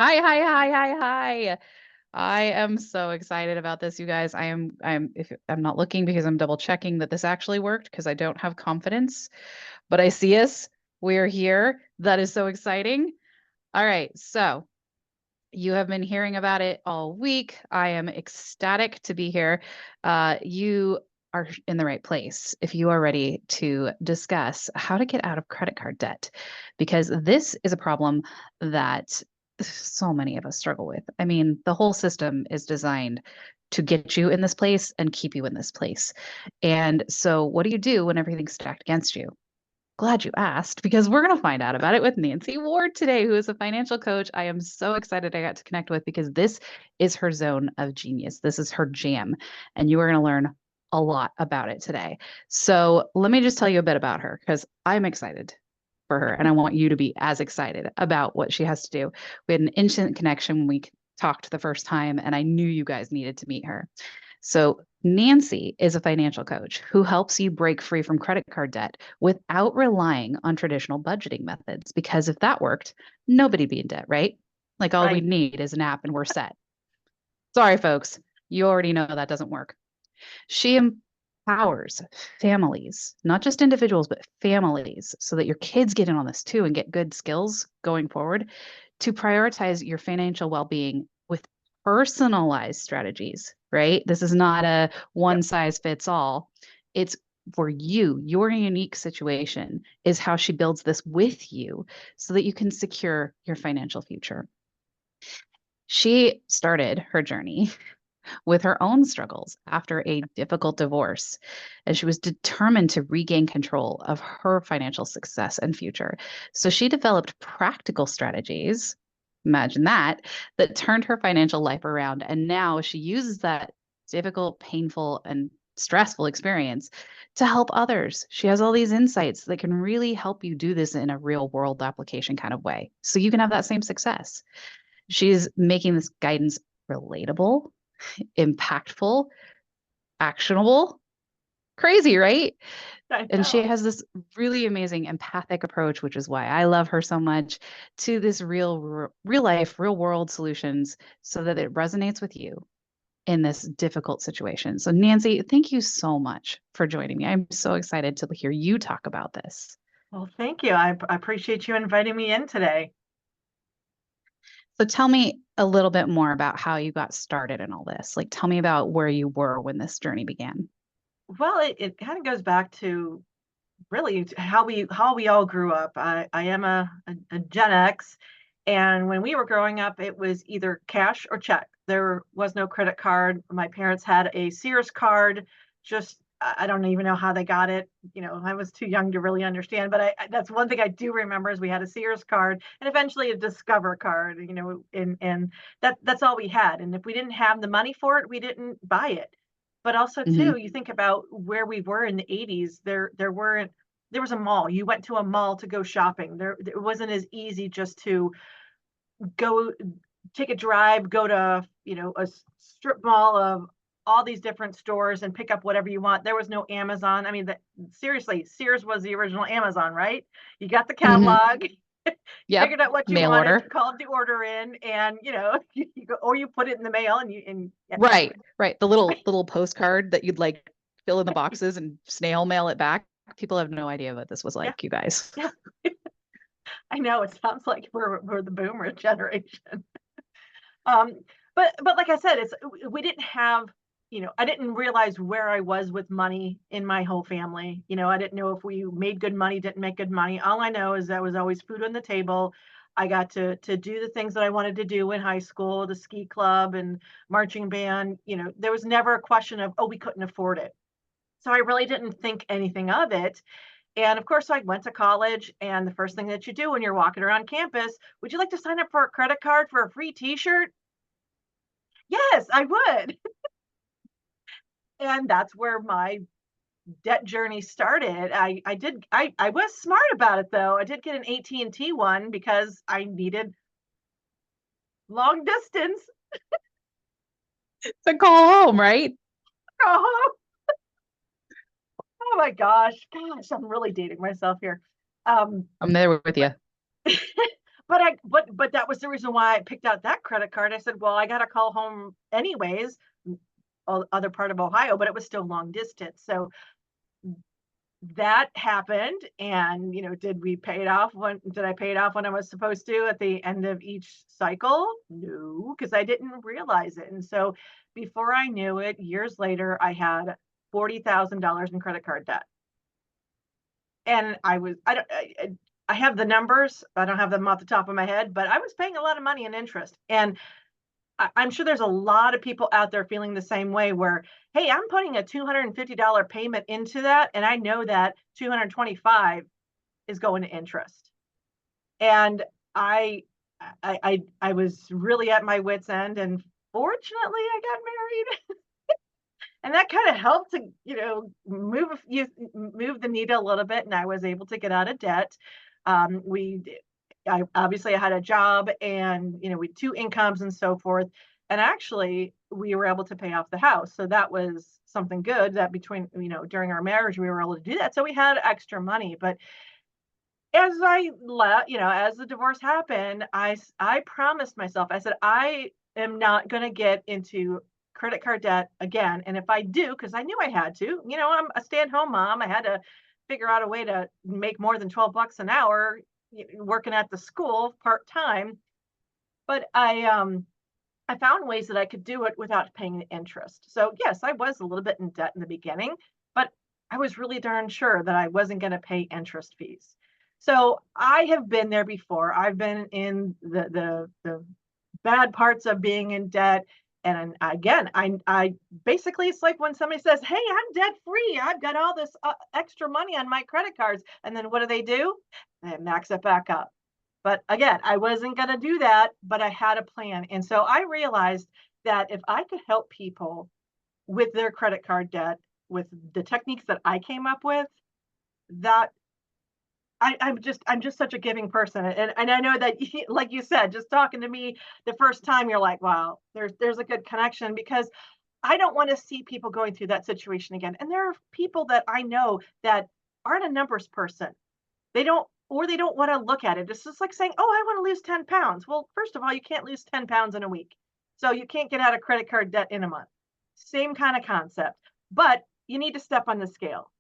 Hi, hi, hi, hi, hi. I am so excited about this, you guys. I'm not looking because I'm double checking that this actually worked because I don't have confidence, but I see us. We're here. That is so exciting. All right. So you have been hearing about it all week. I am ecstatic to be here. You are in the right place if you are ready to discuss how to get out of credit card debt, because this is a problem that so many of us struggle with. I mean, the whole system is designed to get you in this place and keep you in this place. And so, what do you do when everything's stacked against you? Glad you asked because we're going to find out about it with Nancy Ward today, who is a financial coach. I am so excited I got to connect with because this is her zone of genius. This is her jam, and you are going to learn a lot about it today. So, let me just tell you a bit about her because I'm excited for her and I want you to be as excited about what she has to do. We had an instant connection when we talked the first time, and I knew you guys needed to meet her. So, Nancy is a financial coach who helps you break free from credit card debt without relying on traditional budgeting methods. Because if that worked, nobody'd be in debt, right? Like all we Right. need is an app and we're set. Sorry, folks. You already know that doesn't work. She empowers families, not just individuals, but families, so that your kids get in on this too and get good skills going forward to prioritize your financial well being with personalized strategies, right? This is not a Yep. one size fits all. It's for you, your unique situation is how she builds this with you so that you can secure your financial future. She started her journey with her own struggles after a difficult divorce. And she was determined to regain control of her financial success and future. So she developed practical strategies. Imagine that turned her financial life around. And now she uses that difficult, painful, and stressful experience to help others. She has all these insights that can really help you do this in a real world application kind of way. So you can have that same success. She's making this guidance relatable, impactful, actionable. Crazy, right? I And she know. has this really amazing empathic approach, which is why I love her so much, to this real life, real world solutions so that it resonates with you in this difficult situation. So, Nancy, thank you so much for joining me. I'm so excited to hear you talk about this. Well, thank you. I appreciate you inviting me in today. So, tell me a little bit more about how you got started in all this. Like, tell me about where you were when this journey began. Well, it kind of goes back to really how we all grew up. I am a Gen X, and when we were growing up, it was either cash or check. There was no credit card. My parents had a Sears card. Just I don't even know how they got it. I was too young to really understand, but that's one thing I do remember is we had a Sears card and eventually a Discover card. And that's all we had. And if we didn't have the money for it, we didn't buy it. But also Hmm. too, you think about where we were in the 80s. There was a mall. You went to a mall to go shopping. It wasn't as easy just to go take a drive, go to, a strip mall of all these different stores and pick up whatever you want. There was no Amazon. I mean, seriously, Sears was the original Amazon, right? You got the Hmm. catalog, you Yep. figured out what you Mail wanted, order. you called the order in, and you go, or you put it in the mail and yeah, anyway. Right, right. The little postcard that you'd like fill in the boxes and snail mail it back. People have no idea what this was Yeah, like, you guys. yeah. I know it sounds like we're the boomer generation. Um, but like I said, we didn't have, I didn't realize where I was with money in my whole family. I didn't know if we made good money, didn't make good money. All I know is that was always food on the table. I got to do the things that I wanted to do in high school, the ski club and marching band. There was never a question of, oh, we couldn't afford it. So I really didn't think anything of it. And of course, I went to college, and the first thing that you do when you're walking around campus, would you like to sign up for a credit card for a free T-shirt? Yes, I would. And that's where my debt journey started. I was smart about it though. I did get an AT&T one because I needed long distance. To call home, right? Oh, oh my gosh. Gosh, I'm really dating myself here. Um I'm there with but you. but that was the reason why I picked out that credit card. I said, well, I got to call home anyways, other part of Ohio, but it was still long distance. So that happened. And, did we pay it off did I pay it off when I was supposed to at the end of each cycle? No, because I didn't realize it. And so before I knew it, years later, I had $40,000 in credit card debt. And I have the numbers. I don't have them off the top of my head, but I was paying a lot of money in interest. And I'm sure there's a lot of people out there feeling the same way where, hey, I'm putting a $250 payment into that, and I know that 225 is going to interest. And I was really at my wit's end, and fortunately I got married. And that kind of helped to, move the needle a little bit, and I was able to get out of debt. We I obviously I had a job, and we had two incomes and so forth. And actually we were able to pay off the house. So that was something good that between, during our marriage we were able to do that. So we had extra money. But as I let, as the divorce happened, I promised myself, I said, I am not going to get into credit card debt again. And if I do, because I knew I had to, I'm a stay-at-home mom. I had to figure out a way to make more than 12 bucks an hour working at the school part-time. But I found ways that I could do it without paying the interest. So yes, I was a little bit in debt in the beginning, but I was really darn sure that I wasn't going to pay interest fees. So I have been there before. I've been in the bad parts of being in debt. And again, I basically, it's like when somebody says, hey, I'm debt free. I've got all this extra money on my credit cards. And then what do? They max it back up. But again, I wasn't going to do that, but I had a plan. And so I realized that if I could help people with their credit card debt with the techniques that I came up with, that I'm just such a giving person. And I know that, like you said, just talking to me the first time, you're like, wow, there's a good connection, because I don't want to see people going through that situation again. And there are people that I know that aren't a numbers person. They don't want to look at it. It's just like saying, oh, I want to lose 10 pounds. Well, first of all, you can't lose 10 pounds in a week. So you can't get out of credit card debt in a month. Same kind of concept, but you need to step on the scale.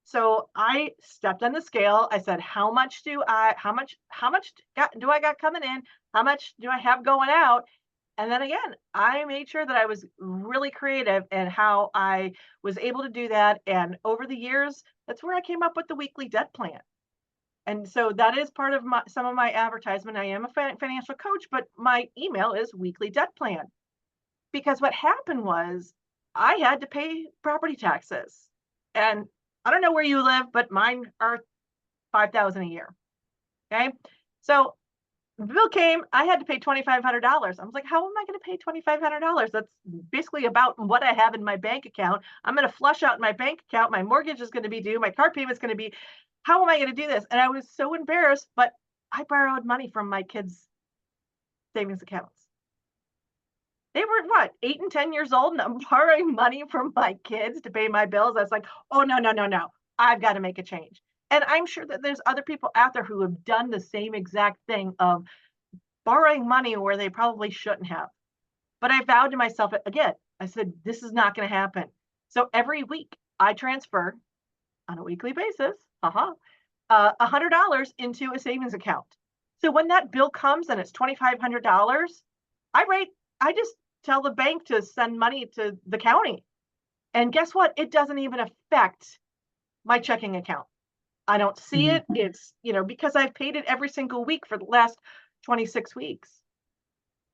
So I stepped on the scale. I said, how much do I got coming in? How much do I have going out? And then again, I made sure that I was really creative in how I was able to do that. And over the years, that's where I came up with the weekly debt plan. And so that is part of some of my advertisement. I am a financial coach, but my email is weekly debt plan. Because what happened was I had to pay property taxes. And I don't know where you live, but mine are 5,000 a year. Okay. So the bill came, I had to pay $2,500. I was like, how am I going to pay $2,500? That's basically about what I have in my bank account. I'm going to flush out my bank account. My mortgage is going to be due. My car payment is going to be, how am I going to do this? And I was so embarrassed, but I borrowed money from my kids' savings accounts. They were what, 8 and 10 years old, and I'm borrowing money from my kids to pay my bills. I was like, oh, no, no, no, no. I've got to make a change. And I'm sure that there's other people out there who have done the same exact thing of borrowing money where they probably shouldn't have. But I vowed to myself again, I said, this is not going to happen. So every week I transfer on a weekly basis, $100 into a savings account. So when that bill comes and it's $2,500, I just tell the bank to send money to the county. And guess what? It doesn't even affect my checking account. I don't see it. It's, because I've paid it every single week for the last 26 weeks.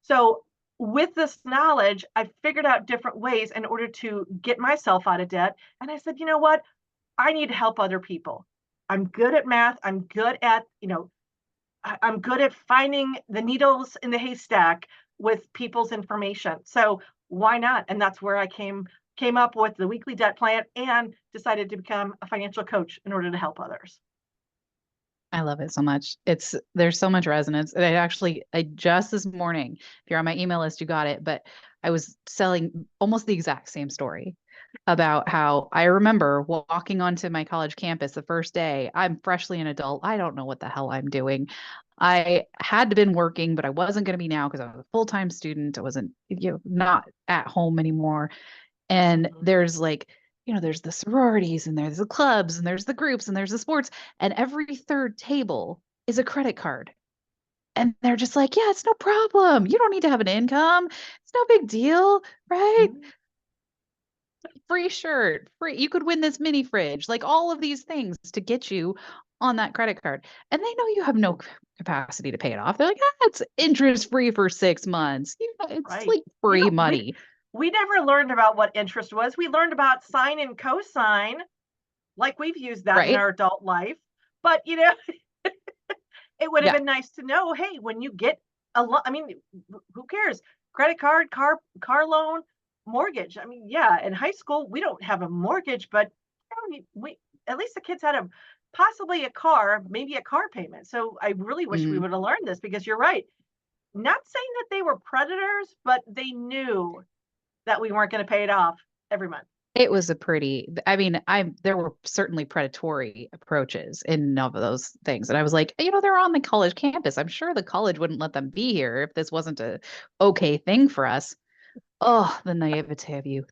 So with this knowledge, I figured out different ways in order to get myself out of debt. And I said, you know what? I need to help other people. I'm good at math. I'm good at, I'm good at finding the needles in the haystack with people's information. So why not? And that's where I came up with the weekly debt plan and decided to become a financial coach in order to help others. I love it so much. There's so much resonance. And I just this morning, if you're on my email list, you got it, but I was selling almost the exact same story about how I remember walking onto my college campus the first day. I'm freshly an adult. I don't know what the hell I'm doing. I had been working, but I wasn't going to be now because I was a full-time student. I wasn't, not at home anymore. And Mhm. there's like, there's the sororities and there's the clubs and there's the groups and there's the sports, and every third table is a credit card. And they're just like, yeah, it's no problem. You don't need to have an income. It's no big deal, right? Mhm. Free shirt, free, you could win this mini fridge, like all of these things to get you on that credit card. And they know you have no capacity to pay it off. They're like, it's interest free for 6 months. It's Right. like free We money, we never learned about what interest was. We learned about sine and cosine, like we've used that in right? our adult life. But it would have Yeah. been nice to know, hey, when you get a lot, I mean, who cares? Credit card, car loan, mortgage. I mean, yeah, in high school we don't have a mortgage, but we at least the kids had a possibly a car, maybe a car payment. So I really wish we Mhm. would have learned this because you're right. Not saying that they were predators, but they knew that we weren't going to pay it off every month. It was a pretty, I mean, there were certainly predatory approaches in of those things. And I was like, they're on the college campus. I'm sure the college wouldn't let them be here if this wasn't a okay thing for us. Oh, the naivete of youth.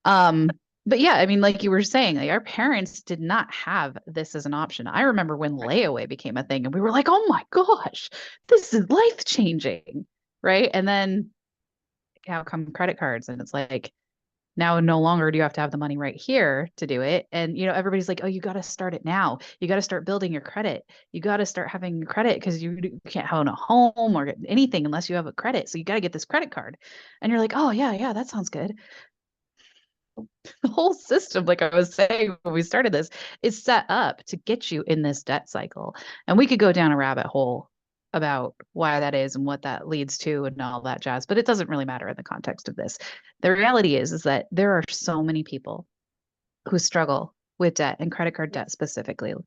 Um, but yeah, I mean, like you were saying, like our parents did not have this as an option. I remember when Right. layaway became a thing and we were like, oh my gosh, this is life changing. Right. And then how come credit cards? And it's like, now no longer do you have to have the money right here to do it. And everybody's like, oh, you got to start it now. You got to start building your credit. You got to start having your credit because you can't own a home or anything unless you have a credit. So you got to get this credit card. And you're like, oh yeah, yeah, that sounds good. The whole system, like I was saying when we started this, is set up to get you in this debt cycle. And we could go down a rabbit hole about why that is and what that leads to and all that jazz, but it doesn't really matter in the context of this. The reality is that there are so many people who struggle with debt and credit card debt Yes. specifically. Yes.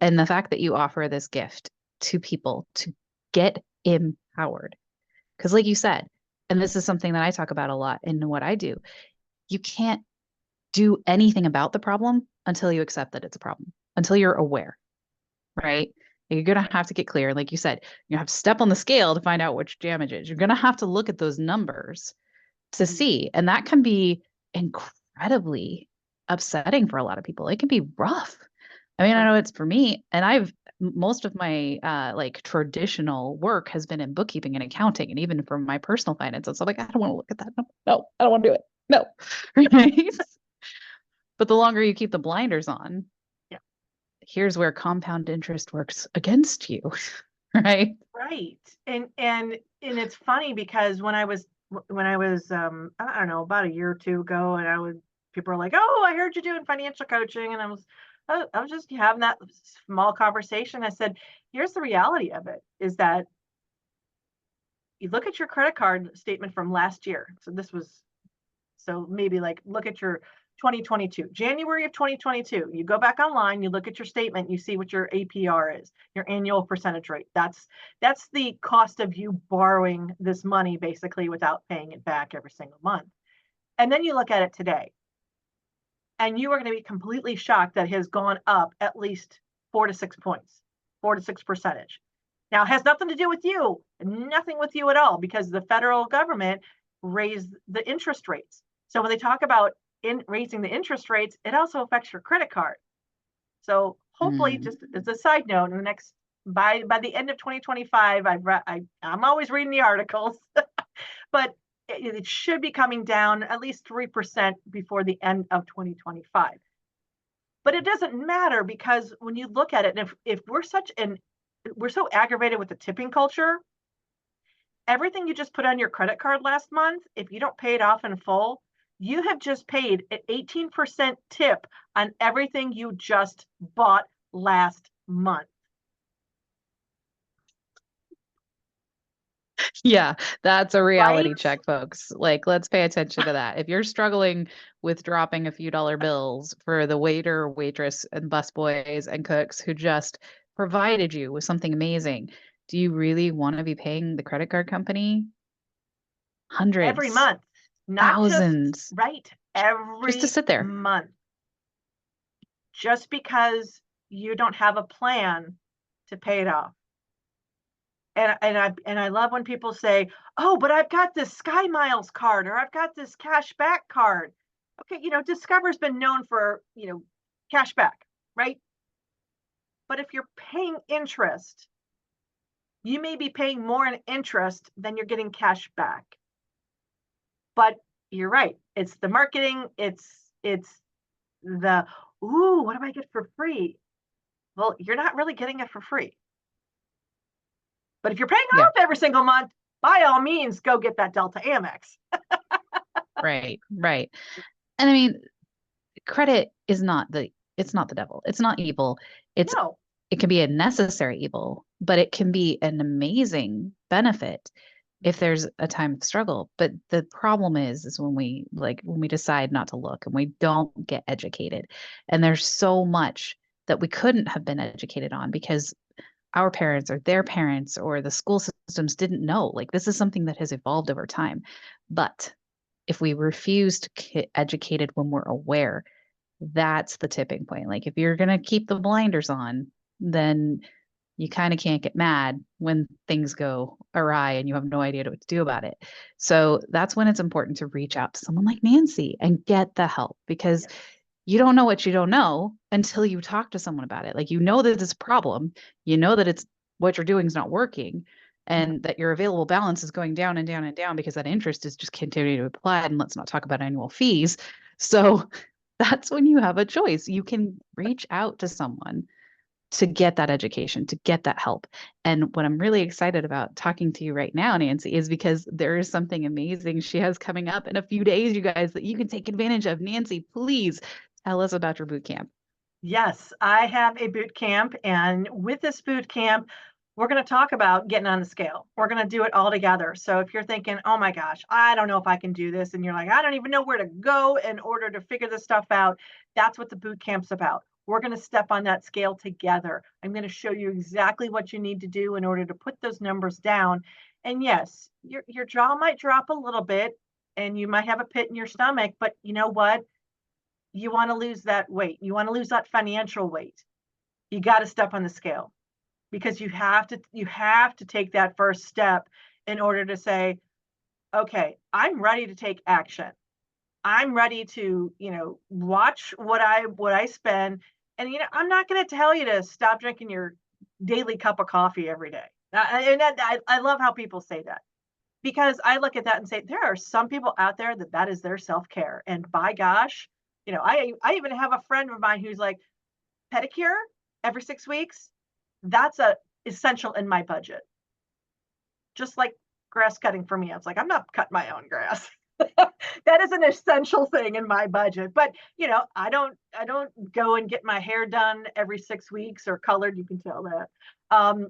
And the fact that you offer this gift to people to get empowered, because like you said, and this is something that I talk about a lot in what I do, you can't do anything about the problem until you accept that it's a problem, until you're aware, right? You're going to have to get clear. Like you said, you have to step on the scale to find out which damage is. You're going to have to look at those numbers to Mhm. see. And that can be incredibly upsetting for a lot of people. It can be rough. I mean, I Right. know it's for me, and most of my like traditional work has been in bookkeeping and accounting, and even for my personal finances. I'm like, I don't want to look at that. No, no, I don't want to do it. No. Right. But the longer you keep the blinders on, Yeah. here's where compound interest works against you, right? Right. And it's funny because I don't know, about a year or two ago, and people are like, "Oh, I heard you doing financial coaching," and I was just having that small conversation. I said, "Here's the reality of it: is that you look at your credit card statement from last year. So maybe like look at your 2022, January of 2022. You go back online, you look at your statement, you see what your APR is, your annual percentage rate. That's the cost of you borrowing this money basically without paying it back every single month. And then you look at it today, and you are going to be completely shocked that it has gone up at least 4 to 6 points, 4 to 6 percentage. Now, it has nothing to do with you, nothing with you at all, because the federal government raised the interest rates. So when they talk about raising the interest rates, it also affects your credit card. So hopefully, Mm. just as a side note, in the next by the end of 2025, I'm always reading the articles, but it should be coming down at least 3% before the end of 2025. But it doesn't matter because when you look at it, and if we're so aggravated with the tipping culture, everything you just put on your credit card last month, if you don't pay it off in full, you have just paid an 18% tip on everything you just bought last month. Yeah, that's a reality Right? check, folks. Like, let's pay attention to that. If you're struggling with dropping a few dollar bills for the waiter, waitress, and busboys and cooks who just provided you with something amazing, do you really want to be paying the credit card company Every hundreds, month, not just thousands right, just to every sit there? month, just because you don't have a plan to pay it off. And I love when people say, "Oh, but I've got this Sky Miles card or I've got this cash back card." Okay, Discover's been known for, cash back, right? But if you're paying interest, you may be paying more in interest than you're getting cash back. But you're right. It's the marketing, it's the, "Ooh, what do I get for free?" Well, you're not really getting it for free. But if you're paying Yeah, off every single month, by all means, go get that Delta Amex. right, right. And I mean, credit is not the it's not the devil. It's not evil. It's No. it can be a necessary evil, but it can be an amazing benefit if there's a time of struggle. But the problem is when we decide not to look and we don't get educated. And there's so much that we couldn't have been educated on because our parents or their parents or the school systems didn't know. Like this is something that has evolved over time. But if we refuse to get educated when we're aware, that's the tipping point. Like if you're going to keep the blinders on, then you kind of can't get mad when things go awry and you have no idea what to do about it. So that's when it's important to reach out to someone like Nancy and get the help because Yes. you don't know what you don't know until you talk to someone about it. Like you know that it's a problem, you know that it's what you're doing is not working Mhm. and that your available balance is going down and down and down because that interest is just continuing to apply. And let's not talk about annual fees. So that's when you have a choice. You can reach out to someone to get that education, to get that help. And what I'm really excited about talking to you right now, Nancy, is because there is something amazing she has coming up in a few days, you guys, that you can take advantage of. Nancy, please tell us about your boot camp. Yes, I have a boot camp, and with this boot camp, we're going to talk about getting on the scale. We're going to do it all together. So if you're thinking, "Oh my gosh, I don't know if I can do this," and you're like, "I don't even know where to go in order to figure this stuff out," that's what the boot camp's about. We're going to step on that scale together. I'm going to show you exactly what you need to do in order to put those numbers down. And yes, your jaw might drop a little bit, and you might have a pit in your stomach, but you know what? You want to lose that weight. You want to lose that financial weight. You got to step on the scale because you have to take that first step in order to say, "Okay, I'm ready to take action. I'm ready to, watch what I spend." And I'm not going to tell you to stop drinking your daily cup of coffee every day. And I love how people say that because I look at that and say there are some people out there that is their self-care. And by gosh, I even have a friend of mine who's like, pedicure every 6 weeks, that's a essential in my budget. Just like grass cutting for me. I was like, I'm not cutting my own grass. That is an essential thing in my budget. But, I don't go and get my hair done every 6 weeks or colored, you can tell that. Um,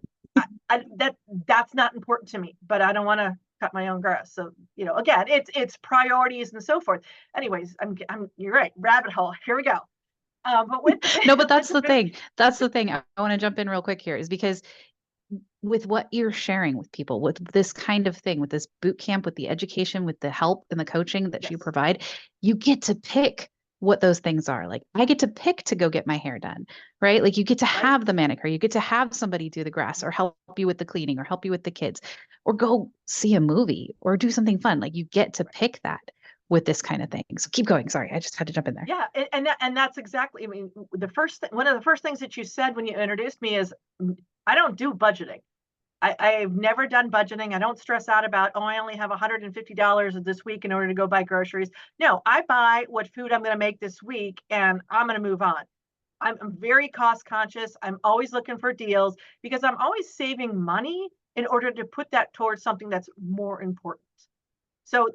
that's not important to me, but I don't want to cut my own grass. So, again, it's priorities and so forth. Anyways, you're right. Rabbit hole. Here we go. But with the No, but with that's the the boot, thing. That's the thing. I want to jump in real quick here is because with what you're sharing with people, with this kind of thing, with this boot camp, with the education, with the help and the coaching that you yes, provide, you get to pick what those things are. Like I get to pick to go get my hair done, right? Like you get to right. have the manicure, you get to have somebody do the grass or help you with the cleaning or help you with the kids or go see a movie or do something fun. Like you get to Right. pick that with this kind of thing. So keep going. Sorry, I just had to jump in there. Yeah, and that's exactly. I mean, one of the first things that you said when you introduced me is, I don't do budgeting. I've never done budgeting. I don't stress out about, oh, I only have $150 this week in order to go buy groceries. No, I buy what food I'm going to make this week, and I'm going to move on. I'm very cost conscious. I'm always looking for deals because I'm always saving money in order to put that towards something that's more important. So,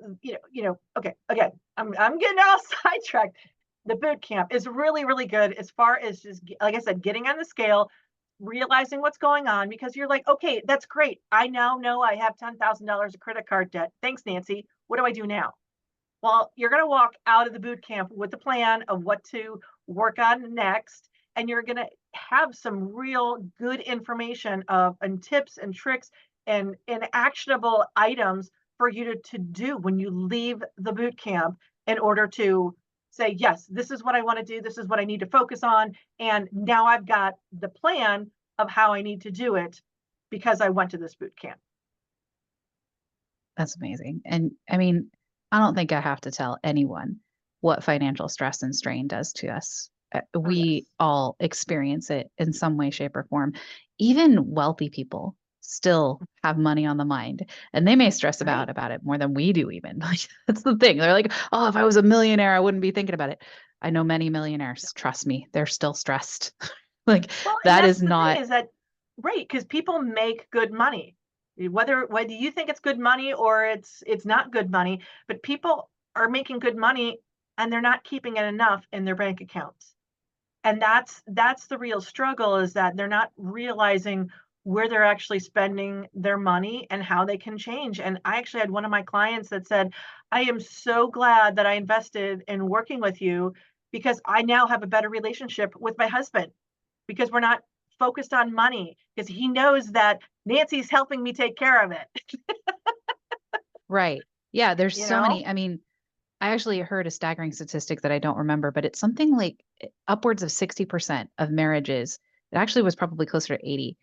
okay, again, I'm getting all sidetracked. The boot camp is really, really good as far as just, like I said, getting on the scale, realizing what's going on because you're like, okay, that's great. I now know I have $10,000 of credit card debt. Thanks, Nancy. What do I do now? Well, you're going to walk out of the boot camp with a plan of what to work on next. And you're going to have some real good information and tips and tricks and actionable items for you to do when you leave the boot camp in order to say, yes, this is what I want to do. This is what I need to focus on. And now I've got the plan of how I need to do it. because I went to this boot camp. That's amazing. And I mean, I don't think I have to tell anyone what financial stress and strain does to us. Oh, We yes. all experience it in some way, shape, or form. Even wealthy people still have money on the mind, and they may stress Right. about it more than we do, even. Like, that's the thing. They're like, oh, if I was a millionaire, I wouldn't be thinking about it. I know many millionaires, trust me, they're still stressed. Like, Well, and that that's is the thing not is that, right, because people make good money. Whether you think it's good money or it's not good money, but people are making good money and they're not keeping it enough in their bank accounts. And that's the real struggle, is that they're not realizing where they're actually spending their money and how they can change. And I actually had one of my clients that said, I am so glad that I invested in working with you, because I now have a better relationship with my husband, because we're not focused on money, because he knows that Nancy's helping me take care of it. right. Yeah, there's you so know many. I mean, I actually heard a staggering statistic that I don't remember, but it's something like upwards of 60% of marriages. It actually was probably closer to 80.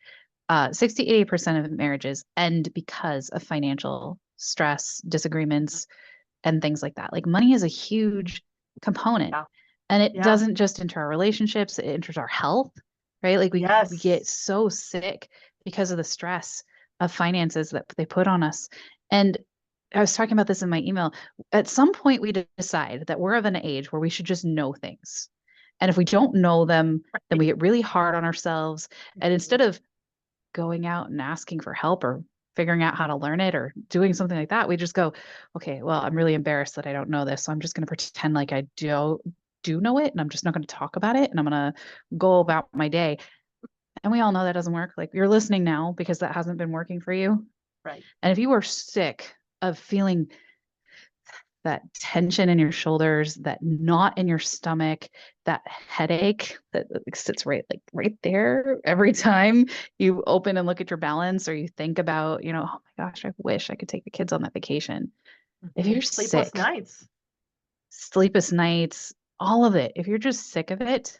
60, 80% of marriages end because of financial stress, disagreements, and things like that. Like money is a huge component. yeah, And it yeah, doesn't just enter our relationships, it enters our health, right? Like we get yes, so sick because of the stress of finances that they put on us. And I was talking about this in my email. At some point, we decide that we're of an age where we should just know things. And if we don't know them, then we right. get really hard on ourselves. And Mhm. instead of going out and asking for help or figuring out how to learn it or doing something like that, we just go, okay, well, I'm really embarrassed that I don't know this. So I'm just going to pretend like I do know it, and I'm just not going to talk about it, and I'm going to go about my day. And we all know that doesn't work. Like, you're listening now because that hasn't been working for you. Right. And if you are sick of feeling that tension in your shoulders, that knot in your stomach, that headache that sits right there every time you open and look at your balance, or you think about, oh my gosh, I wish I could take the kids on that vacation. If you're Sleepless sick, nights. sleepless nights, all of it, if you're just sick of it,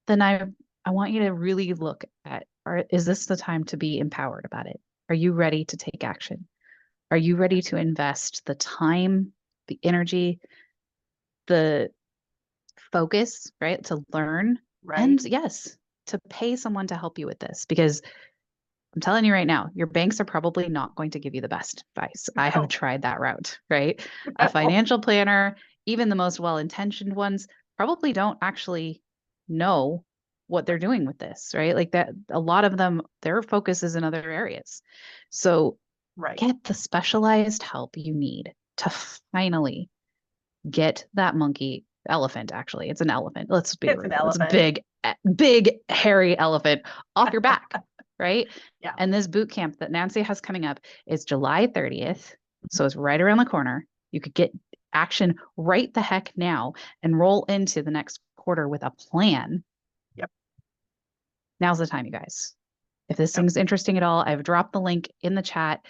then I want you to really look at, is this the time to be empowered about it? Are you ready to take action? Are you ready to invest the time, the energy, the focus, right? To learn. Right. And yes, to pay someone to help you with this, because I'm telling you right now, your banks are probably not going to give you the best advice. I have No. tried that route, right? A No. financial planner, even the most well-intentioned ones, probably don't actually know what they're doing with this, right? Like that, a lot of them, their focus is in other areas. So Right. get the specialized help you need to finally get that monkey elephant. Actually, it's an elephant, let's be It's an real, it's a elephant. big hairy elephant off your back, right? Yeah. And this boot camp that Nancy has coming up is July 30th, so it's right around the corner. You could get action right the heck now and roll into the next quarter with a plan. Yep. Now's the time, you guys. If this Yep. thing's interesting at all, I've dropped the link in the chat.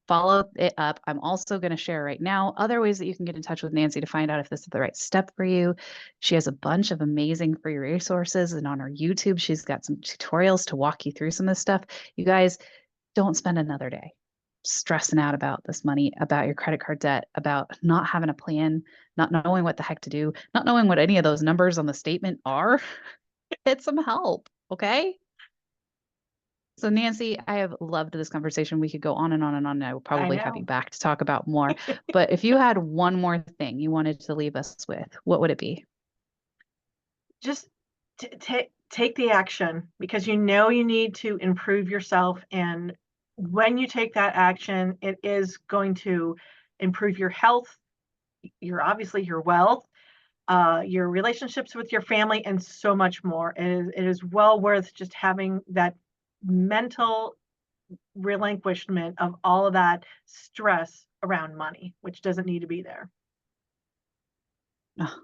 Follow it up. I'm also going to share right now other ways that you can get in touch with Nancy to find out if this is the right step for you. She has a bunch of amazing free resources, and on her YouTube, she's got some tutorials to walk you through some of this stuff. You guys, don't spend another day stressing out about this money, about your credit card debt, about not having a plan, not knowing what the heck to do, not knowing what any of those numbers on the statement are. Get some help, okay? So, Nancy, I have loved this conversation. We could go on and on and on, and I will I probably have you know. back to talk about more. But if you had one more thing you wanted to leave us with, what would it be? Just take the action, because you know you need to improve yourself, and when you take that action, it is going to improve your health, your obviously your wealth, your relationships with your family, and so much more. It is well worth just having that mental relinquishment of all of that stress around money, which doesn't need to be there. Oh,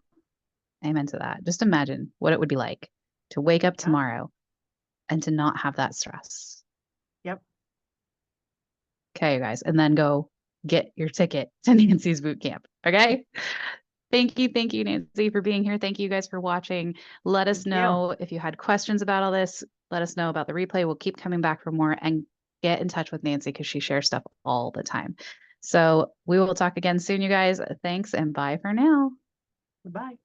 amen to that. Just imagine what it would be like to wake up Yeah. tomorrow and to not have that stress. Yep. Okay, you guys, and then go get your ticket to Nancy's boot camp. Okay. Thank you, Nancy, for being here. Thank you guys for watching. Let us Thank you. know if you had questions about all this. Let us know about the replay. We'll keep coming back for more. And get in touch with Nancy because she shares stuff all the time. So we will talk again soon, you guys. Thanks and bye for now. Bye.